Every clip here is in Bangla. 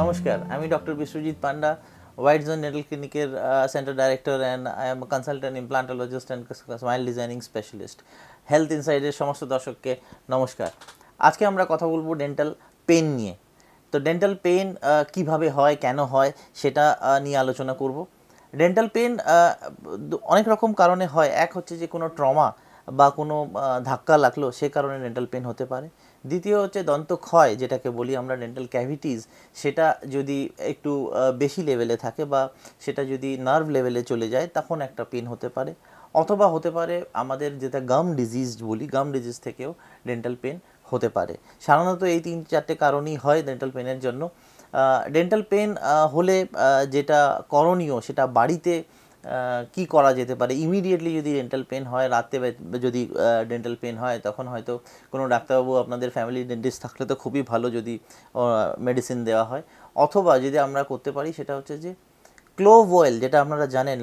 Namaskar, I'm Dr. Biswajit Panda, White Zone Dental Clinic Center Director, and I am a consultant implantologist and smile designing specialist. Health ইনসাইডের সমস্ত দর্শককে নমস্কার। আজকে আমরা কথা বলবো ডেন্টাল পেন নিয়ে। তো ডেন্টাল পেন কিভাবে হয়, কেন হয় সেটা নিয়ে আলোচনা করব। ডেন্টাল পেন অনেক রকম কারণে হয়। এক হচ্ছে যে কোনো ট্রমা বা কোনো ধাক্কা লাগলো, সে কারণে ডেন্টাল পেন হতে পারে। দ্বিতীয় হচ্ছে দন্তক্ষয়, যেটাকে বলি আমরা ডেন্টাল ক্যাভিটিস, সেটা যদি একটু বেশি লেভেলে থাকে বা সেটা যদি নার্ভ লেভেলে চলে যায়, তখন একটা পেন হতে পারে। অথবা হতে পারে আমাদের যেটা গাম ডিজিজ বলি, গাম ডিজিজ থেকেও ডেন্টাল পেন হতে পারে। সাধারণত এই 3-4টে কারণই হয় ডেন্টাল পেনের জন্য। ডেন্টাল পেন হলে যেটা করণীয়, সেটা বাড়িতে কি করা যেতে পারে। ইমিডিয়েটলি যদি ডেন্টাল পেন হয়, রাতে যদি ডেন্টাল পেন হয়, তখন হয়তো কোনো ডাক্তারবাবু, আপনাদের ফ্যামিলি ডেন্টিস্ট থাকলে তো খুবই ভালো যদি মেডিসিন দেওয়া হয়। অথবা যদি আমরা করতে পারি, সেটা হচ্ছে যে ক্লোভ অয়েল, যেটা আপনারা জানেন,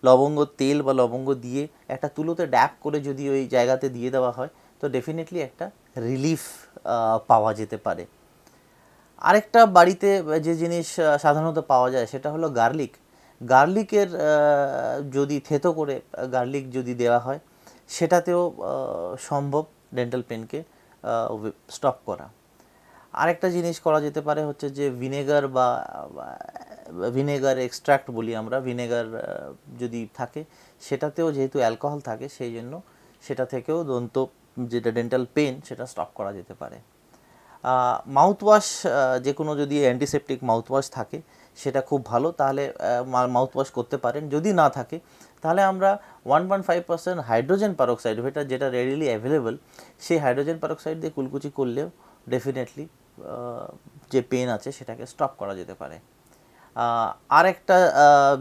লবঙ্গ তেল বা লবঙ্গ দিয়ে একটা তুলোতে ড্যাপ করে যদি ওই জায়গাতে দিয়ে দেওয়া হয়, তো ডেফিনেটলি একটা রিলিফ পাওয়া যেতে পারে। আরেকটা বাড়িতে যে জিনিস সাধারণত পাওয়া যায়, সেটা হলো গার্লিকের যদি থেতো করে গার্লিক যদি দেওয়া হয়, সেটাতেও সম্ভব ডেন্টাল পেনকে স্টপ করা। আরেকটা জিনিস করা যেতে পারে হচ্ছে যে ভিনেগার এক্সট্র্যাক্ট বলি আমরা, ভিনেগার যদি থাকে, সেটাতেও যেহেতু অ্যালকোহল থাকে, সেই জন্য সেটা থেকেও যেটা ডেন্টাল পেন, সেটা স্টপ করা যেতে পারে। মাউথওয়াশ, যে কোনো যদি অ্যান্টিসেপটিক মাউথওয়াশ থাকে, সেটা খুব ভালো, তাহলে মাউথওয়াশ করতে পারেন। যদি না থাকে, তাহলে আমরা 1.5% হাইড্রোজেন পারক্সাইড, যেটা রেডিলি অ্যাভেলেবল, সেই হাইড্রোজেন পারক্সাইড দিয়ে কুলকুচি করলেও ডেফিনেটলি যে পেন আছে সেটাকে স্টপ করা যেতে পারে। আর একটা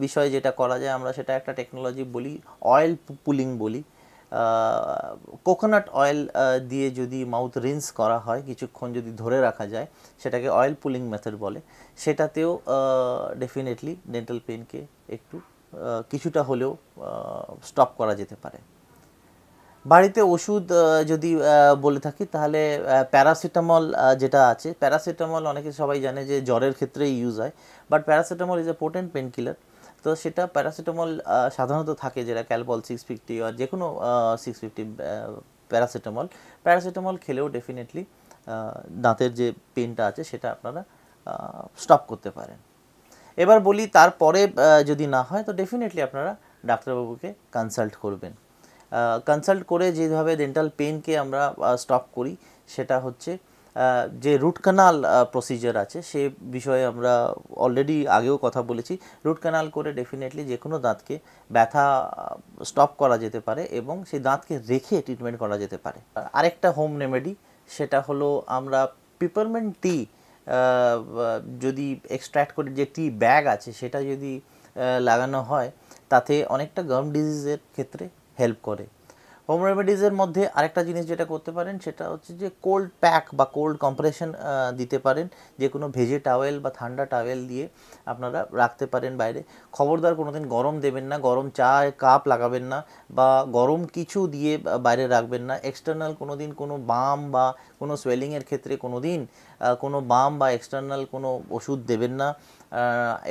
বিষয় যেটা করা যায়, আমরা সেটা একটা টেকনোলজি বলি, অয়েল পুলিং বলি। কোকোনাট অয়েল দিয়ে যদি মাউথ রিন্স করা হয়, কিছুক্ষণ যদি ধরে রাখা যায়, সেটাকে অয়েল পুলিং মেথড বলে। সেটাতেও ডেফিনেটলি ডেন্টাল পেনকে একটু কিছুটা হলেও স্টপ করা যেতে পারে। বাড়িতে ওষুধ যদি বলে থাকি, তাহলে প্যারাসিটামল যেটা আছে, প্যারাসিটামল অনেকে সবাই জানে যে জ্বরের ক্ষেত্রে ইউজ হয়, but paracetamol is a potent pain killer. তো সেটা প্যারাসিটামল সাধারণত থাকে, যেটা ক্যালপল 650 আর যে কোনো 650 প্যারাসিটামল খেলেও ডেফিনেটলি দাঁতের যে পেনটা আছে সেটা আপনারা স্টপ করতে পারেন। এবার বলি, তারপরে যদি না হয়, তো ডেফিনেটলি আপনারা ডাক্তারবাবুকে কনসাল্ট করবেন। কনসাল্ট করে যেভাবে ডেন্টাল পেনকে আমরা স্টপ করি, সেটা হচ্ছে যে রুট কানাল প্রসিজার আছে, সে বিষয়ে আমরা অলরেডি আগেও কথা বলেছি। রুট কানাল করে ডেফিনেটলি যে কোনো দাঁতকে ব্যথা স্টপ করা যেতে পারে এবং সেই দাঁতকে রেখে ট্রিটমেন্ট করা যেতে পারে। আরেকটা হোম রেমেডি, সেটা হলো আমরা পিপারমেন্ট টি যদি এক্সট্র্যাক্ট করে, যে টি ব্যাগ আছে, সেটা যদি লাগানো হয়, তাতে অনেকটা গাম ডিজিজের ক্ষেত্রে হেল্প করে। হোম রেমেডিজের মধ্যে আরেকটা জিনিস যেটা করতে পারেন, সেটা হচ্ছে যে কোল্ড প্যাক বা কোল্ড কম্প্রেশন দিতে পারেন। যে কোনো ভেজে টাওয়েল বা ঠান্ডা টাওয়েল দিয়ে আপনারা রাখতে পারেন বাইরে। খবরদার কোনো দিন গরম দেবেন না, গরম চায় কাপ লাগাবেন না, বা গরম কিছু দিয়ে বাইরে রাখবেন না। এক্সটার্নাল কোনো দিন কোনো বাম বা কোনো সোয়েলিংয়ের ক্ষেত্রে কোনো দিন কোনো বাম বা এক্সটার্নাল কোনো ওষুধ দেবেন না।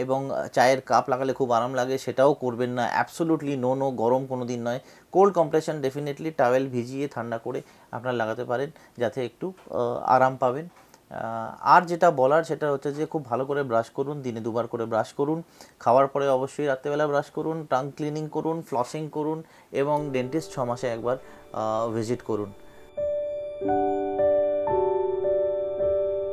এবং চায়ের কাপ লাগালে খুব আরাম লাগে, সেটাও করবেন না। অ্যাবসোলুটলি নো, গরম কোনো দিন নয়। কোল্ড কম্প্রেশন ডেফিনেটলি টাওয়েল ভিজিয়ে ঠান্ডা করে আপনারা লাগাতে পারেন, যাতে একটু আরাম পাবেন। আর যেটা বলার, সেটা হচ্ছে যে খুব ভালো করে ব্রাশ করুন, দিনে 2বার করে ব্রাশ করুন। খাওয়ার পরে অবশ্যই রাত্রেবেলা ব্রাশ করুন, টাং ক্লিনিং করুন, ফ্লসিং করুন, এবং ডেন্টিস্ট 6 মাসে একবার ভিজিট করুন।